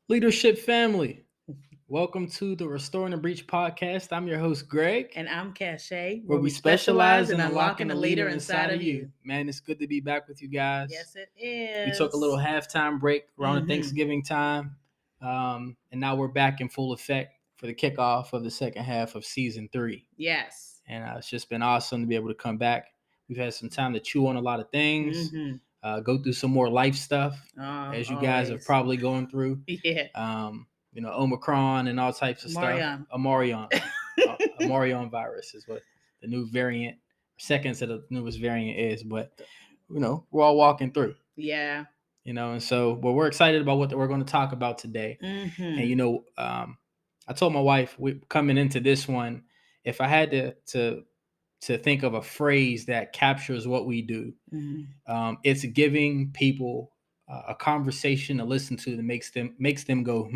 Leadership family, welcome to the Restoring the Breach podcast. I'm your host, Greg, And I'm Cachet, where where we we specialize specialize in in unlocking unlocking the the leader leader inside inside of of you. you. Man, it's good to be back with you guys. Yes, it We took a little is. halftime break around the Mhm. Thanksgiving time, and now we're back in full effect for the kickoff of the second half of season 3. Yes. And it's just been awesome to be able to come back. We've had some time to chew on a lot of things, Mm-hmm. go through some more life stuff, as you guys have Always. probably gone through. Yeah. Omicron and all types of stuff. Marion. Amarion virus is what the new variant, second to the newest variant is. But, we're all walking through. Yeah. And so, but we're excited about what we're going to talk about today. Mm-hmm. And, I told my wife, coming into this one, if I had to think of a phrase that captures what we do, it's giving people a conversation to listen to that makes them go,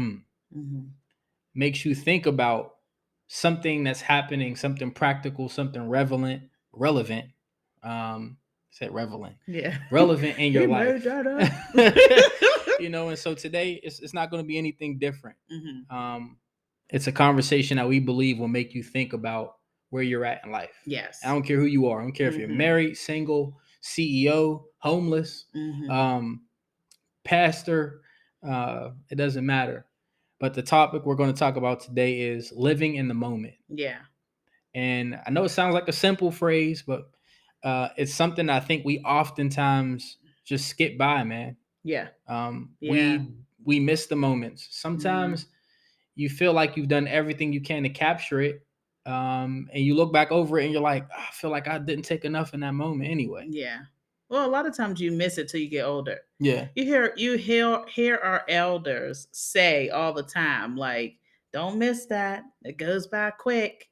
makes you think about something that's happening, something practical, something relevant. Said relevant. Yeah. Relevant in your life. That And so today it's not going to be anything different. Mm-hmm. It's a conversation that we believe will make you think about where you're at in life. Yes. I don't care who you are. I don't care if you're married, single, CEO, homeless, pastor. It doesn't matter. But the topic we're going to talk about today is living in the moment. Yeah. And I know it sounds like a simple phrase, but it's something I think we oftentimes just skip by, man. Yeah. We miss the moments. Sometimes you feel like you've done everything you can to capture it. And you look back over it and you're like, I feel like I didn't take enough in that moment anyway. Yeah. Well, a lot of times you miss it till you get older. Yeah. You hear our elders say all the time, like, don't miss that. It goes by quick.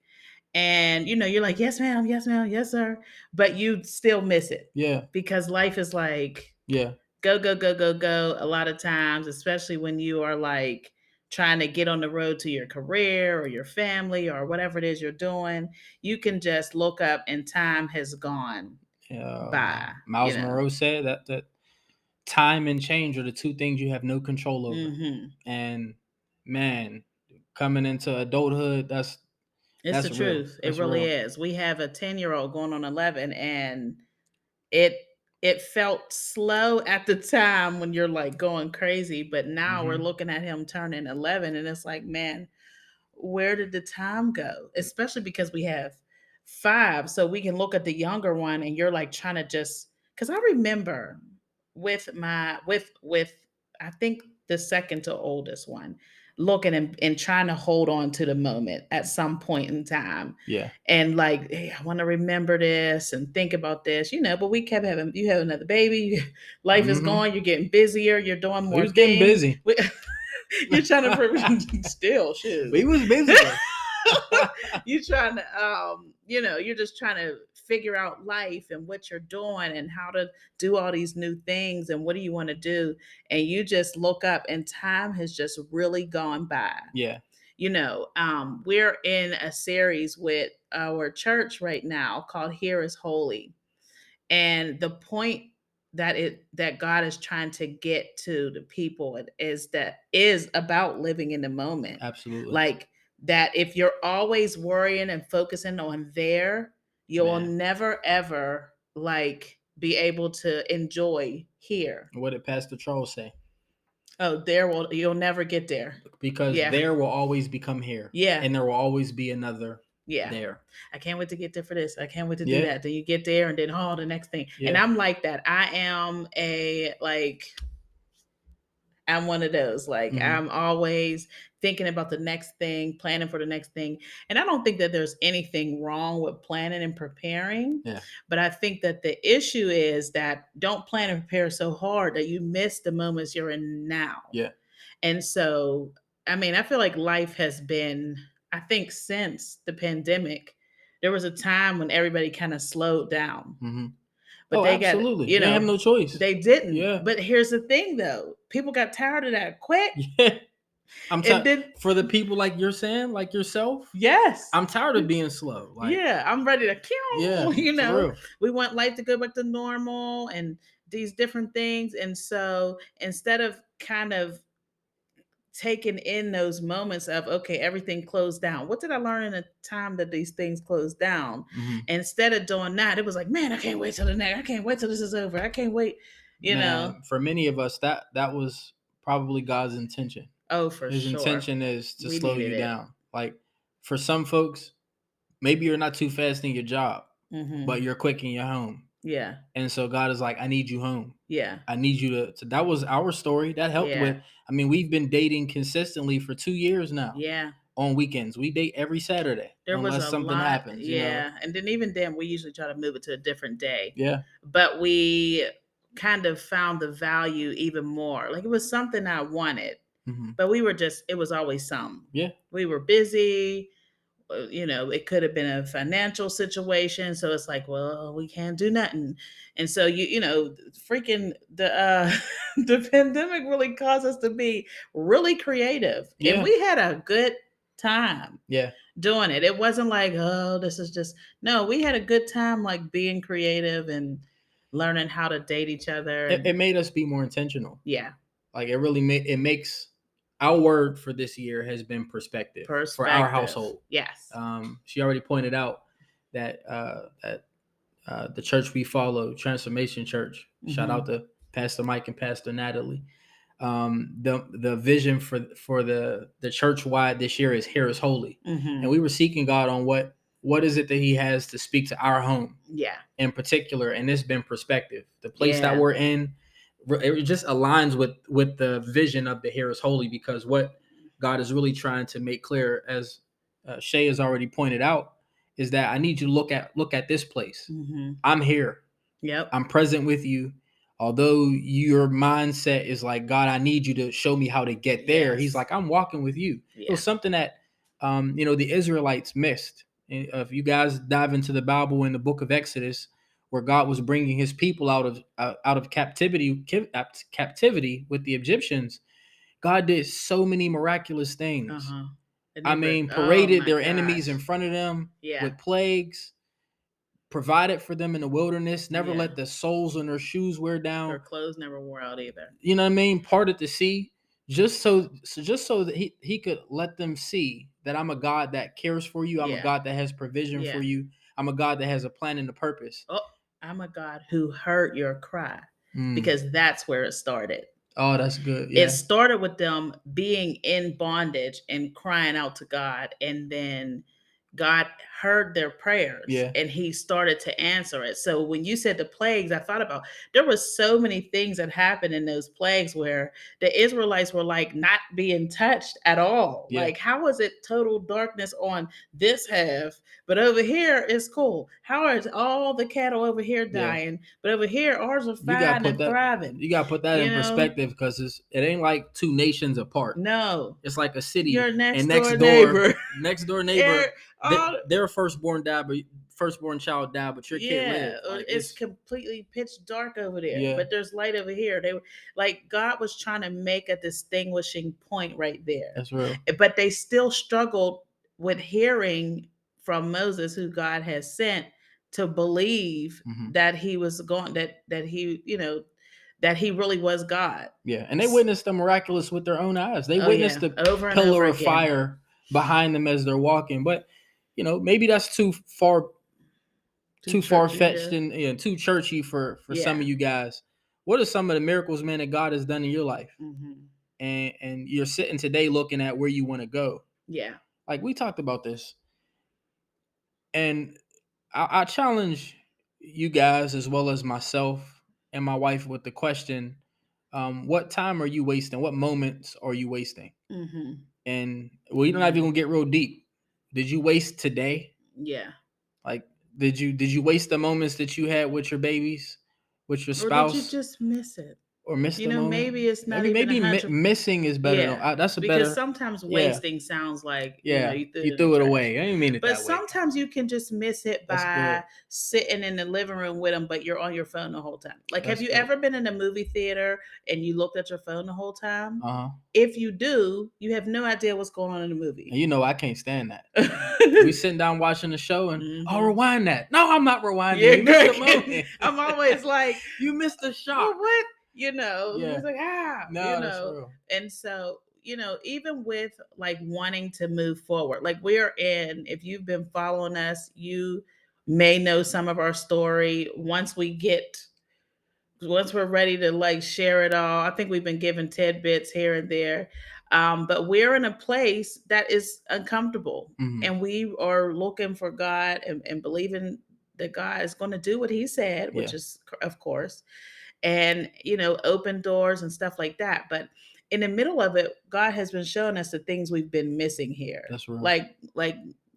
And you're like, yes, ma'am, yes, ma'am, yes, sir. But you still miss it. Yeah. Because life is like, yeah, go, go, go, go, go. A lot of times, especially when you are like trying to get on the road to your career or your family or whatever it is you're doing, you can just look up and time has gone by. Miles Monroe said that time and change are the two things you have no control over. And man, coming into adulthood, that's the truth. It really is. We have a 10-year-old going on 11, and it felt slow at the time when you're like going crazy, but now we're looking at him turning 11, and it's like, man, where did the time go? Especially because we have 5, so we can look at the younger one, and you're like trying to just, because I remember with I think the second to oldest one, looking and trying to hold on to the moment at some point in time. Yeah. And like, hey, I want to remember this and think about this, but we kept having, you have another baby, life is going, you're getting busier, you're doing more things. Getting busy. You're trying to still shoot. We was busy. You're trying to, you're just trying to figure out life and what you're doing and how to do all these new things and what do you want to do. And you just look up and time has just really gone by. Yeah. We're in a series with our church right now called Here is Holy. And the point that God is trying to get to the people is about living in the moment. Absolutely. Like that, if you're always worrying and focusing on there, you'll never ever like be able to enjoy here. What did Pastor Charles say? Oh, you'll never get there. Because there will always become here. Yeah. And there will always be another there. I can't wait to get there for this. I can't wait to do that. Then you get there and then the next thing. Yeah. And I'm like that. I'm one of those. Like I'm always thinking about the next thing, planning for the next thing. And I don't think that there's anything wrong with planning and preparing. Yeah. But I think that the issue is that don't plan and prepare so hard that you miss the moments you're in now. Yeah. And so, I mean, I feel like life has been, I think since the pandemic, there was a time when everybody kind of slowed down. But absolutely. They have no choice. They didn't. Yeah. But here's the thing, though. People got tired of that quick. Yeah. For the people like you're saying, like yourself. Yes. I'm tired of being slow. I'm ready to kill. Yeah. We want life to go back to normal and these different things. And so instead of kind of taking in those moments of, okay, everything closed down. What did I learn in the time that these things closed down? Mm-hmm. Instead of doing that, it was like, man, I can't wait till the next. I can't wait till this is over. I can't wait. For many of us, that was probably God's intention. Oh, for His sure. intention is to slow you down. Like for some folks, maybe you're not too fast in your job, but you're quick in your home. Yeah. And so God is like, I need you home. Yeah. I need you to that was our story. That helped with, I mean, we've been dating consistently for 2 years now. Yeah. On weekends. We date every Saturday. There unless was a something lot, happens. You know? And then even then we usually try to move it to a different day. Yeah. But we kind of found the value even more. Like it was something I wanted. But we were just, it was always something. Yeah. We were busy. You know, it could have been a financial situation. So it's like, well, we can't do nothing. And so you know, freaking the the pandemic really caused us to be really creative. Yeah. And we had a good time. Yeah. Doing it. It wasn't like, oh, this is just no, we had a good time like being creative and learning how to date each other. It made us be more intentional. Yeah. Like it really makes our word for this year has been perspective. For our household. Yes. She already pointed out that the church we follow, Transformation Church. Shout out to Pastor Mike and Pastor Natalie. The vision for the church wide this year is here is holy, and we were seeking God on what is it that He has to speak to our home. Yeah. In particular, and it's been perspective. The place that we're in. It just aligns with the vision of the here is holy, because what God is really trying to make clear, as Shay has already pointed out, is that I need you to look at this place. I'm here. Yep. I'm present with you. Although your mindset is like, God, I need you to show me how to get there. He's like, I'm walking with you. Yeah. It was something that the Israelites missed. And if you guys dive into the Bible in the book of Exodus, where God was bringing His people out of captivity with the Egyptians, God did so many miraculous things. I mean, paraded their enemies in front of them with plagues, provided for them in the wilderness, never let the soles on their shoes wear down. Their clothes never wore out either. You know what I mean? Parted the sea, just so that he could let them see that I'm a God that cares for you. I'm a God that has provision for you. I'm a God that has a plan and a purpose. Oh, I'm a God who heard your cry, because that's where it started. Oh, that's good. Yeah. It started with them being in bondage and crying out to God, and then God heard their prayers, and He started to answer it. So when you said the plagues, I thought about, there were so many things that happened in those plagues where the Israelites were like not being touched at all. Like, how is it total darkness on this half, but over here it's cool? How is all the cattle over here dying, but over here ours are fine and thriving? You got to put that in perspective, because it ain't like two nations apart. No. It's like a city. Your next door neighbor. Next door neighbor. Their firstborn child died, but your kid lived. Like, it's completely pitch dark over there, but there's light over here. They were like, God was trying to make a distinguishing point right there. That's real. But they still struggled with hearing from Moses, who God has sent, to believe that he was going, that he, that he really was God. Yeah, and they witnessed the miraculous with their own eyes. They witnessed the pillar of fire behind them as they're walking. But maybe that's too far-fetched and too churchy for some of you guys. What are some of the miracles, man, that God has done in your life? And you're sitting today looking at where you want to go. Yeah. Like we talked about this. And I challenge you guys, as well as myself and my wife, with the question, what time are you wasting? What moments are you wasting? And you're not even gonna get real deep. Did you waste today? Yeah. Like, did you waste the moments that you had with your babies, with your spouse? Or did you just miss it? Or miss the moment? Maybe it's not maybe missing is better. Yeah. That's a because better. Sometimes wasting sounds like you threw it away. I didn't mean it but that way. But sometimes you can just miss it by sitting in the living room with them, but you're on your phone the whole time. Like, have you ever been in a movie theater and you looked at your phone the whole time? If you do, you have no idea what's going on in the movie. And I can't stand that. We sitting down watching the show and I'll rewind that. No, I'm not rewinding. Yeah, you missed the moment. I'm always like, you missed the shot. Well, what? It's like, no, that's real. And so even with like wanting to move forward, like we're in, if you've been following us, you may know some of our story. Once we're ready to like share it all, I think we've been given tidbits here and there. But we're in a place that is uncomfortable, and we are looking for God, and believing that God is going to do what He said, which is, of course, and open doors and stuff like that. But in the middle of it, God has been showing us the things we've been missing here. That's real. Like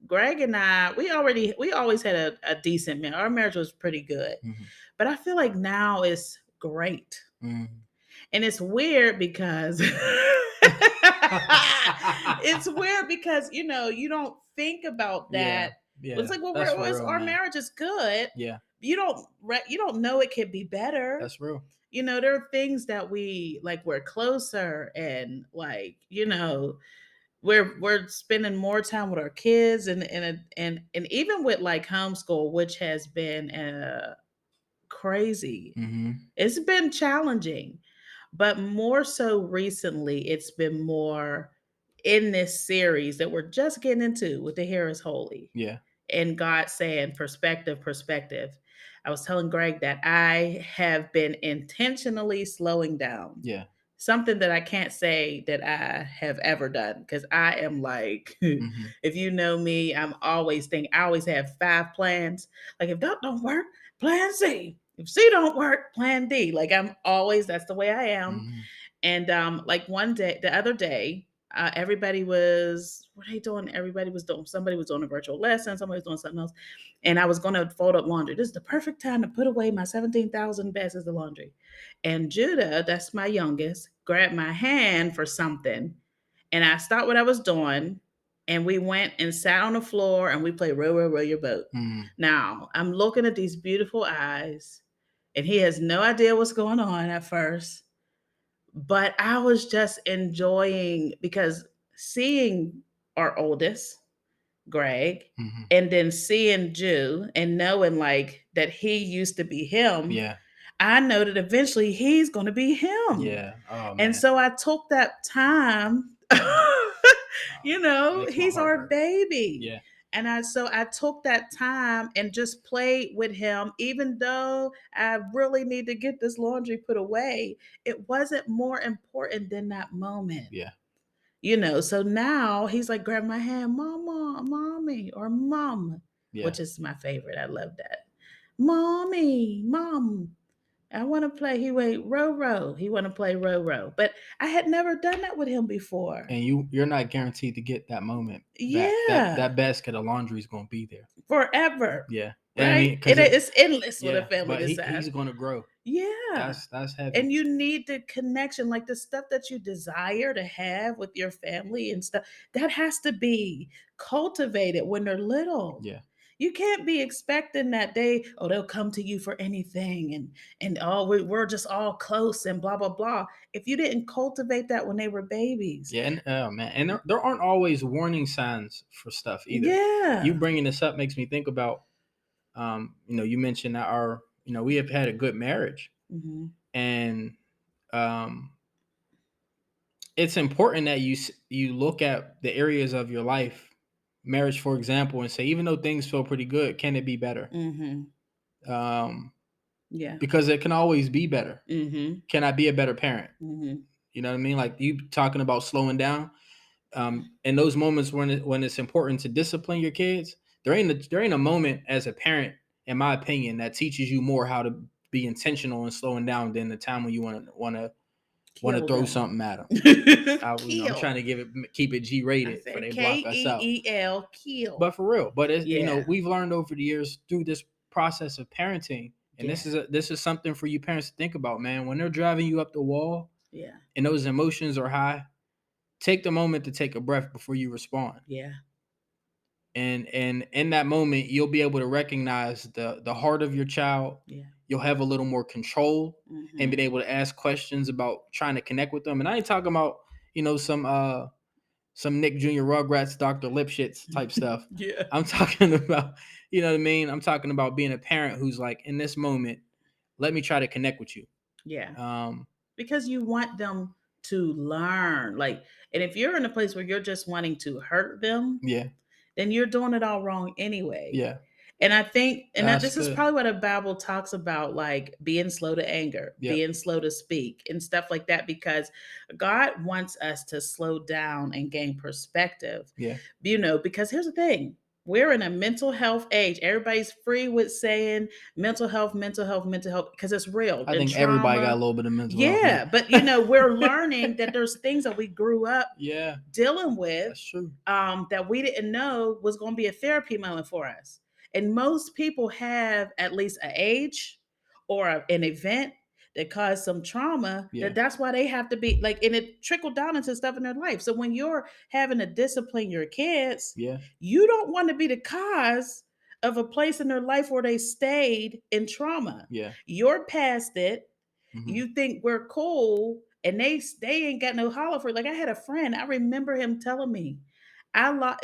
Greg and I, we always had a decent marriage. Our marriage was pretty good, but I feel like now it's great. And it's weird because you don't think about that. Yeah, It's like, our marriage is good. Yeah, You don't know it could be better. That's real. There are things that we're closer, and we're spending more time with our kids, and even with like homeschool, which has been crazy. It's been challenging, but more so recently, it's been more in this series that we're just getting into with the Hair is Holy. Yeah. And God saying, perspective. I was telling Greg that I have been intentionally slowing down. Yeah. Something that I can't say that I have ever done, because I am like, if you know me, I always have 5 plans. Like, if that don't work, plan C. If C don't work, plan D. Like, that's the way I am. And like the other day, everybody was, what are they doing? Somebody was doing a virtual lesson, somebody was doing something else. And I was going to fold up laundry. This is the perfect time to put away my 17,000 baskets of laundry. And Judah, that's my youngest, grabbed my hand for something. And I stopped what I was doing. And we went and sat on the floor and we played Row, Row, Row Your Boat. Now, I'm looking at these beautiful eyes, and he has no idea what's going on at first. But I was just enjoying, because seeing our oldest, Greg, and then seeing Jew and knowing like that he used to be him. Yeah. I know that eventually he's going to be him. Yeah. Oh, man. And so I took that time. He's our baby. Yeah. And I took that time and just played with him, even though I really need to get this laundry put away. It wasn't more important than that moment. Yeah. So now he's like, grab my hand, mama, mommy, or mom, which is my favorite. I love that. Mommy, mom, I want to play. He went row, row. He want to play row, row. But I had never done that with him before. And you're not guaranteed to get that moment. Yeah. That basket of laundry is going to be there forever. Yeah. Right? I mean, it's endless with a family this size. He's going to grow. Yeah. That's heavy. And you need the connection, like the stuff that you desire to have with your family and stuff, that has to be cultivated when they're little. Yeah. You can't be expecting that they'll come to you for anything, and we're just all close and blah, blah, blah. If you didn't cultivate that when they were babies. Yeah, and man, and there aren't always warning signs for stuff either. Yeah. You bringing this up makes me think about, you mentioned that we have had a good marriage, and it's important that you look at the areas of your life, marriage, for example, and say, even though things feel pretty good, can it be better? Yeah. Because it can always be better. Can I be a better parent? You know what I mean? Like, you talking about slowing down. In those moments when it's important to discipline your kids, there ain't a moment as a parent, in my opinion, that teaches you more how to be intentional and slowing down than the time when you want to throw something at them. I'm trying to keep it G-rated for they block us out. K-E-E-L, kill. But for real, we've learned over the years through this process of parenting, and this is something for you parents to think about, man. When they're driving you up the wall, and those emotions are high, take the moment to take a breath before you respond. Yeah. And in that moment, you'll be able to recognize the heart of your child. Yeah. You'll have a little more control and being able to ask questions about trying to connect with them. And I ain't talking about, some Nick Jr. Rugrats, Dr. Lipschitz type stuff. Yeah. I'm talking about, you know what I mean? I'm talking about being a parent who's like, in this moment, let me try to connect with you. Yeah. Because you want them to learn. Like, and if you're in a place where you're just wanting to hurt them, Yeah. then you're doing it all wrong anyway. Yeah. And I think, and that That's this is good. probably what the Bible talks about, like being slow to anger, Yep. being slow to speak, and stuff like that, because God wants us to slow down and gain perspective. Yeah. Because here's the thing. We're in a mental health age. Everybody's free with saying mental health, because it's real. I And think everybody got a trauma. little bit of mental health. Yeah, but we're learning that there's things that we grew up Yeah. dealing with. That's true. That we didn't know was going to be a therapy moment for us. And most people have at least an age or an event that caused some trauma. Yeah. That's why they have to be like, and it trickled down into stuff in their life. So when you're having to discipline your kids, Yeah. you don't want to be the cause of a place in their life where they stayed in trauma. Yeah. You're past it. Mhm. You think we're cool, and they ain't got no holler for it. Like, I had a friend, I remember him telling me,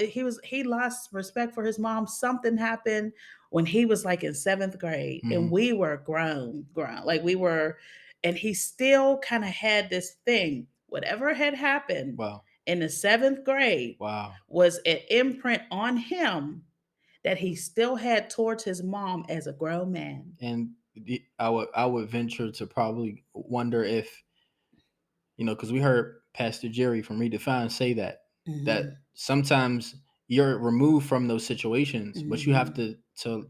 he lost respect for his mom. Something happened when he was like in 7th grade, and Mhm. we were grown, like we were, and he still kind of had this thing. Whatever had happened Wow. in the 7th grade Wow. was an imprint on him that he still had towards his mom as a grown man. And I would venture to probably wonder if, because we heard Pastor Jerry from Redefine say that sometimes you're removed from those situations, but you have to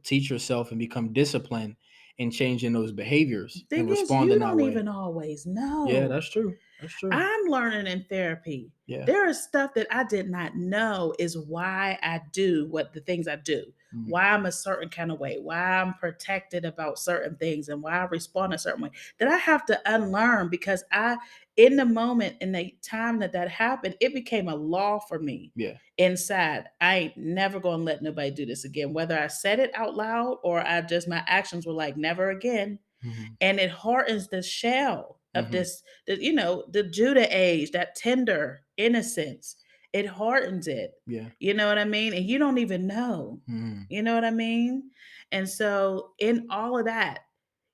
teach yourself and become disciplined in changing those behaviors Thing and is, you responding that don't way. even always know. Yeah, that's true. That's true. I'm learning in therapy. Yeah. There is stuff that I did not know is why I do the things I do, why I'm a certain kind of way, why I'm protected about certain things, and why I respond a certain way that I have to unlearn, because in the moment, in the time that happened, it became a law for me. Yeah. Inside, I ain't never gonna let nobody do this again. Whether I said it out loud or my actions were like, never again. Mm-hmm. And it hardens the shell of this, the Judah age, that tender innocence. It hardens it. Yeah. You know what I mean? And you don't even know. Mm-hmm. You know what I mean? And so in all of that,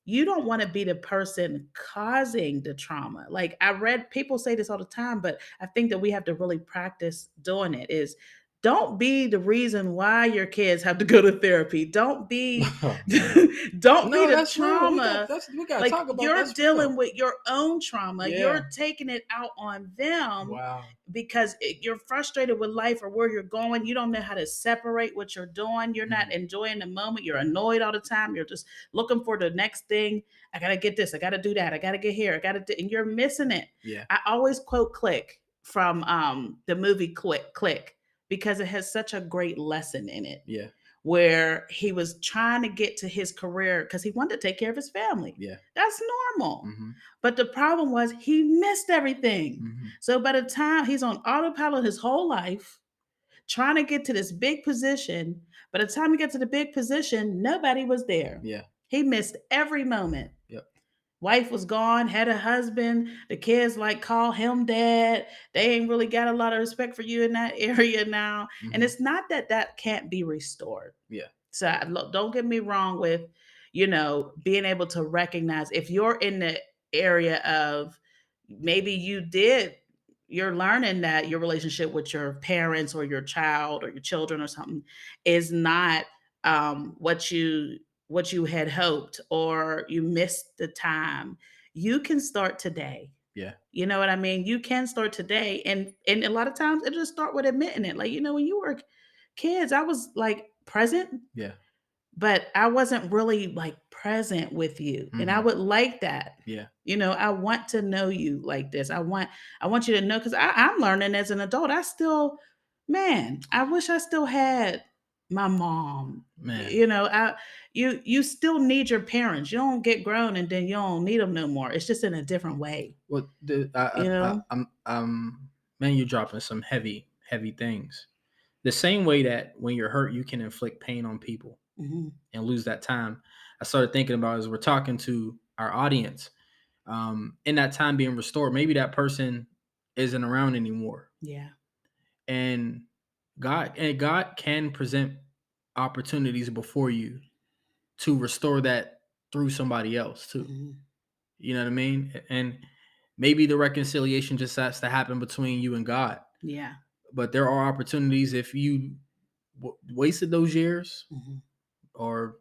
you don't want to be the person causing the trauma. Like, I read people say this all the time, but I think that we have to really practice doing it. Is, don't be the reason why your kids have to go to therapy. Don't be don't be the trauma. We gotta Like, talk about you're that's dealing real. with your own trauma. Yeah. You're taking it out on them. Wow. Because you're frustrated with life or where you're going. You don't know how to separate what you're doing. You're not enjoying the moment. You're annoyed all the time. You're just looking for the next thing. I got to get this. I got to do that. I got to get here. I got to do, and you're missing it. Yeah. I always quote Click from the movie Click, because it has such a great lesson in it. Yeah. Where he was trying to get to his career because he wanted to take care of his family. Yeah. That's normal. Mm-hmm. But the problem was he missed everything. Mm-hmm. So by the time he's on autopilot his whole life, trying to get to this big position, by the time he got to the big position, nobody was there. Yeah. He missed every moment. Yep. Wife was gone, had a husband. The kids like call him dad. They ain't really got a lot of respect for you in that area now. Mm-hmm. And it's not that can't be restored. Yeah. So don't get me wrong with, being able to recognize if you're in the area of maybe you're learning that your relationship with your parents or your child or your children or something is not what you had hoped, or you missed the time. You can start today. Yeah. You know what I mean? You can start today. And a lot of times it just start with admitting it. Like, when you were kids, I was like present. Yeah. But I wasn't really like present with you. Mm-hmm. And I would like that. Yeah. I want to know you like this. I want you to know, because I'm learning as an adult. I wish I still had my mom. Man. You still need your parents. You don't get grown and then you don't need them no more. It's just in a different way. Well, man, you're dropping some heavy things. The same way that when you're hurt, you can inflict pain on people and lose that time. I started thinking about, as we're talking to our audience, in that time being restored, maybe that person isn't around anymore. Yeah. And God can present opportunities before you to restore that through somebody else too. You know what I mean? And maybe the reconciliation just has to happen between you and God. Yeah. But there are opportunities if you wasted those years or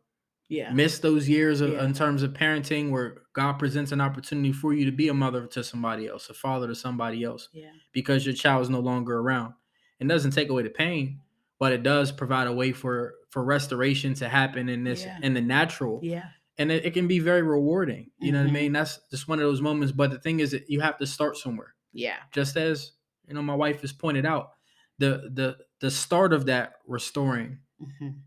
missed those years in terms of parenting, where God presents an opportunity for you to be a mother to somebody else, a father to somebody else, because your child is no longer around. It doesn't take away the pain, but it does provide a way for restoration to happen in the natural. Yeah. And it can be very rewarding. You know what I mean? That's just one of those moments. But the thing is that you have to start somewhere. Yeah. Just as, my wife has pointed out, the start of that restoring.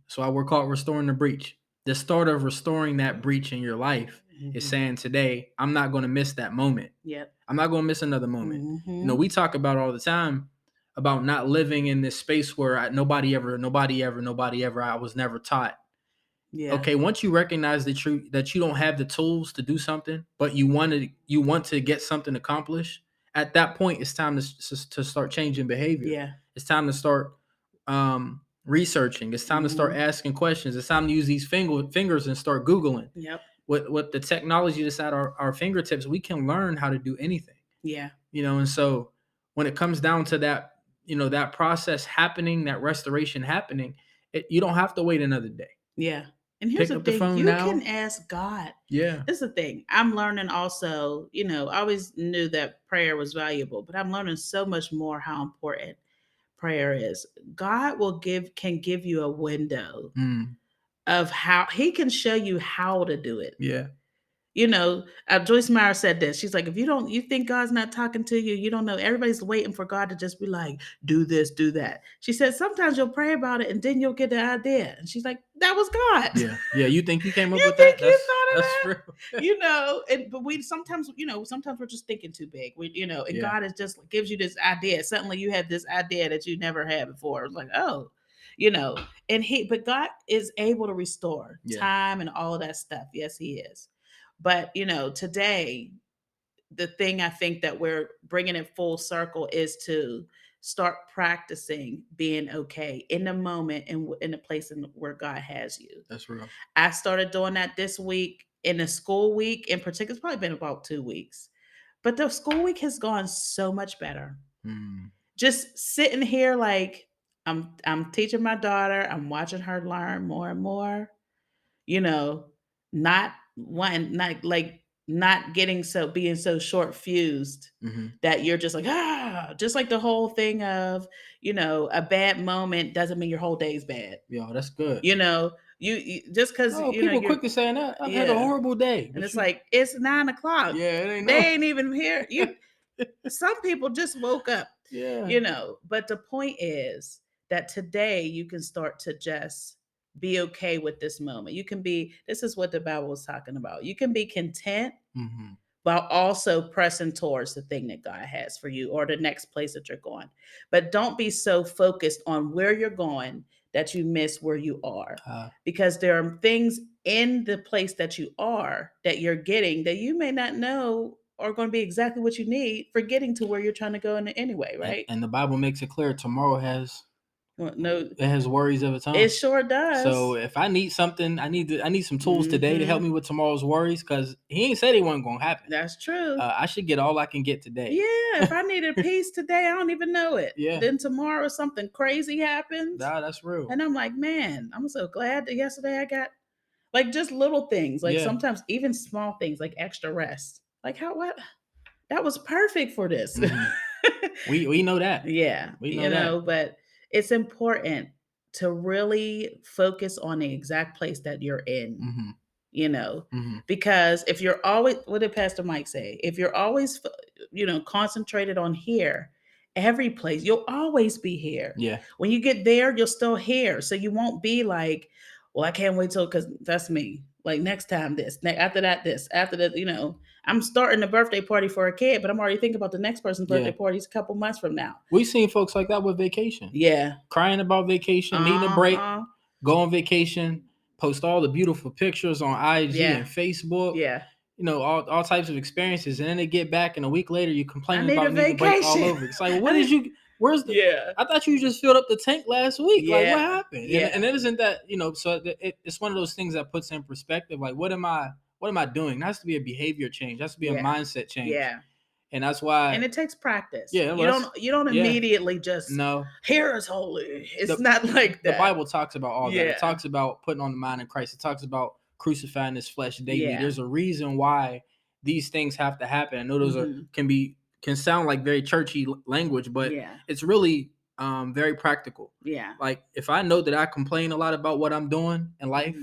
So we're called restoring the breach. The start of restoring that breach in your life is saying today, I'm not going to miss that moment. Yep. I'm not going to miss another moment. We talk about all the time about not living in this space where nobody ever, I was never taught. Yeah. Okay, once you recognize that you don't have the tools to do something, but you want to get something accomplished, at that point it's time to start changing behavior. Yeah. It's time to start researching. It's time to start asking questions. It's time to use these fingers and start Googling. Yep. With the technology that's at our fingertips, we can learn how to do anything. Yeah. And so when it comes down to that, that process happening, that restoration happening, you don't have to wait another day. Yeah. And here's the thing, you can ask God. Yeah. This is the thing. I'm learning also, I always knew that prayer was valuable, but I'm learning so much more how important prayer is. God can give you a window of how he can show you how to do it. Yeah. Joyce Meyer said this. She's like, if you think God's not talking to you, you don't know. Everybody's waiting for God to just be like, do this, do that. She said, sometimes you'll pray about it and then you'll get the idea. And she's like, that was God. Yeah. Yeah. You think you came up with that? You thought of that? True. But we sometimes we're just thinking too big. And God is just gives you this idea. Suddenly you have this idea that you never had before. It's like, oh, but God is able to restore time and all of that stuff. Yes, he is. But, today, the thing I think that we're bringing it full circle is to start practicing being okay in the moment and in the place where God has you. That's real. I started doing that this week in the school week. In particular, it's probably been about 2 weeks. But the school week has gone so much better. Just sitting here like I'm teaching my daughter. I'm watching her learn more and more. Not being so short fused that you're just like, just like the whole thing of, a bad moment doesn't mean your whole day's bad. Yeah, that's good. You just because people quick to saying that I've had a horrible day, and it's like it's 9:00. Yeah, they ain't even here. Some people just woke up. Yeah, but the point is that today you can start to just be okay with this moment. This is what the Bible is talking about. You can be content while also pressing towards the thing that God has for you or the next place that you're going. But don't be so focused on where you're going that you miss where you are. Because there are things in the place that you are that you're getting that you may not know are going to be exactly what you need for getting to where you're trying to go in anyway, right? And the Bible makes it clear tomorrow has it has worries of its own. It sure does. So if I need something, I need some tools today to help me with tomorrow's worries, because he ain't said it wasn't gonna happen. That's true. I should get all I can get today. Yeah, if I needed peace today, I don't even know it. Yeah. Then tomorrow something crazy happens. Nah, that's real. And I'm like, man, I'm so glad that yesterday I got like just little things, like sometimes even small things, like extra rest. Like that was perfect for this. We know that. Yeah, we know that. But it's important to really focus on the exact place that you're in, because if you're always, what did Pastor Mike say? If you're always, concentrated on here, every place, you'll always be here. Yeah. When you get there, you're still here. So you won't be like, well, I can't wait because that's me. Like next time this, after that, I'm starting a birthday party for a kid, but I'm already thinking about the next person's birthday parties a couple months from now. We've seen folks like that with vacation. Yeah. Crying about vacation, needing a break, go on vacation, post all the beautiful pictures on IG and Facebook. Yeah. All types of experiences. And then they get back and a week later you complain about needing a break all over. It's like, what did you... Where's the? Yeah. I thought you just filled up the tank last week. Yeah. Like, what happened? Yeah. And it isn't that, so it's one of those things that puts in perspective. Like, what am I doing? It has to be a behavior change. It has to be a mindset change. Yeah. And that's why. And it takes practice. Yeah, you don't immediately just here is holy. It's not like that. The Bible talks about all that. It talks about putting on the mind of Christ. It talks about crucifying this flesh daily. There's a reason why these things have to happen. I know those can sound like very churchy language, but it's really very practical. Yeah. Like if I know that I complain a lot about what I'm doing in life,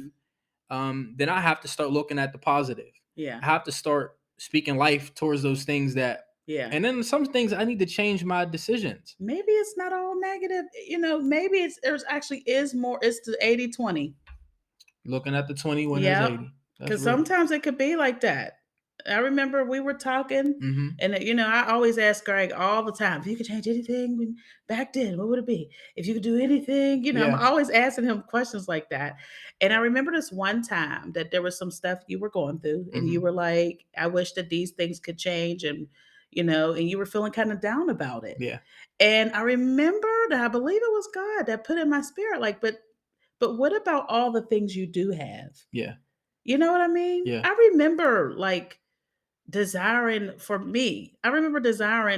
then I have to start looking at the positive. Yeah. I have to start speaking life towards those things that. Yeah. And then some things I need to change my decisions. Maybe it's not all negative. Maybe there's actually is more. It's the 80-20. Looking at the 20 when there's 80. Because sometimes it could be like that. I remember we were talking, and I always ask Greg all the time, if you could change anything back then, what would it be? If you could do anything, I'm always asking him questions like that. And I remember this one time that there was some stuff you were going through, and you were like, I wish that these things could change, and and you were feeling kind of down about it. Yeah. And I remember that I believe it was God that put in my spirit, like, but what about all the things you do have? Yeah. You know what I mean? Yeah. I remember desiring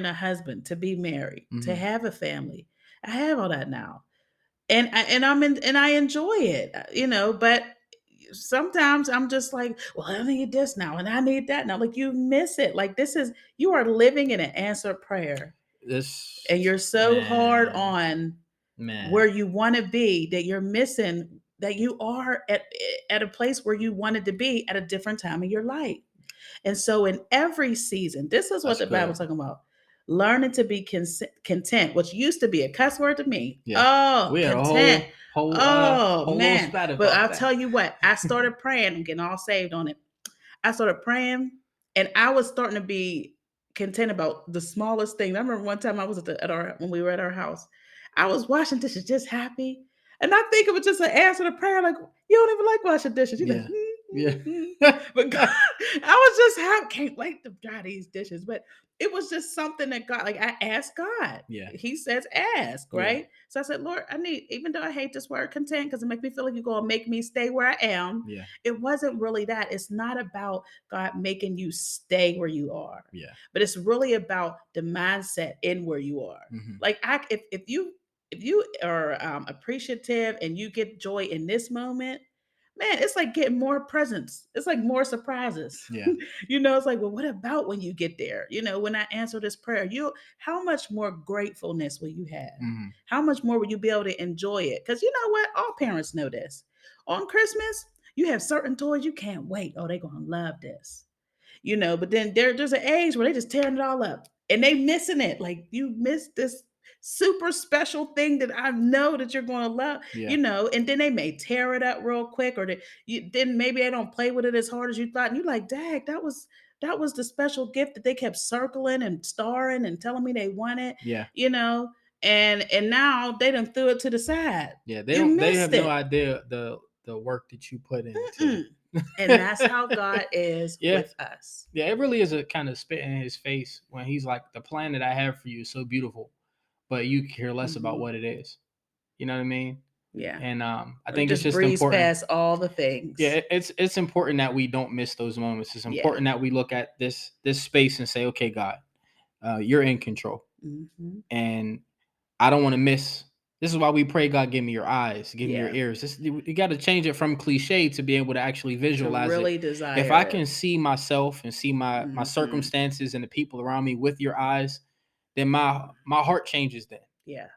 a husband, to be married, to have a family. I have all that now. And I enjoy it, but sometimes I'm just like, well, I need this now and I need that now. Like, you miss it. Like, you are living in an answered prayer. And you're so hard on where you want to be that you're missing that you are at a place where you wanted to be at a different time in your life. And so in every season, this is what the Bible's talking about. Learning to be content, which used to be a cuss word to me. Yeah. Oh, we content. Whole man. But I'll tell you what, I started praying. I'm getting all saved on it. I started praying, and I was starting to be content about the smallest things. I remember one time I was when we were at our house, I was washing dishes just happy. And I think it was just an answer to prayer, like, you don't even like washing dishes. You're like, but God, I was just happy, can't wait to dry these dishes. But it was just something that God, like, I asked God. Yeah. He says ask, right? Yeah. So I said, Lord, even though I hate this word content, because it makes me feel like you're going to make me stay where I am. Yeah. It wasn't really that. It's not about God making you stay where you are. Yeah. But it's really about the mindset in where you are. Like, if you are appreciative and you get joy in this moment, man, it's like getting more presents. It's like more surprises. Yeah. It's like, well, what about when you get there? When I answer this prayer, how much more gratefulness will you have? How much more will you be able to enjoy it? Because you know what? All parents know this. On Christmas, you have certain toys you can't wait. Oh, they're going to love this. But then there's an age where they just tearing it all up and they missing it. Like, you missed this super special thing that I know that you're going to love, and then they may tear it up real quick, or then maybe they don't play with it as hard as you thought. And you're like, dang, that was the special gift that they kept circling and starring and telling me they wanted. Yeah. And now they done threw it to the side. Yeah. They have no idea the work that you put into. And that's how God is with us. Yeah, it really is a kind of spit in his face when he's like, the plan that I have for you is so beautiful, but you care less about what it is. You know what I mean? Yeah. And I think it's just breeze important. Past all the things. Yeah, it's important that we don't miss those moments. It's important that we look at this space and say, okay, God, you're in control. And I don't want to miss. This is why we pray, God, give me your eyes, give me your ears. You got to change it from cliche to be able to actually visualize really it. Desire if I can see myself and see my circumstances and the people around me with your eyes, then my heart changes then. Yeah.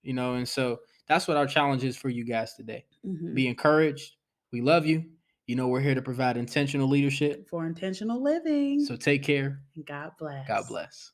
And so that's what our challenge is for you guys today. Be encouraged. We love you. We're here to provide intentional leadership for intentional living. So take care. And God bless. God bless.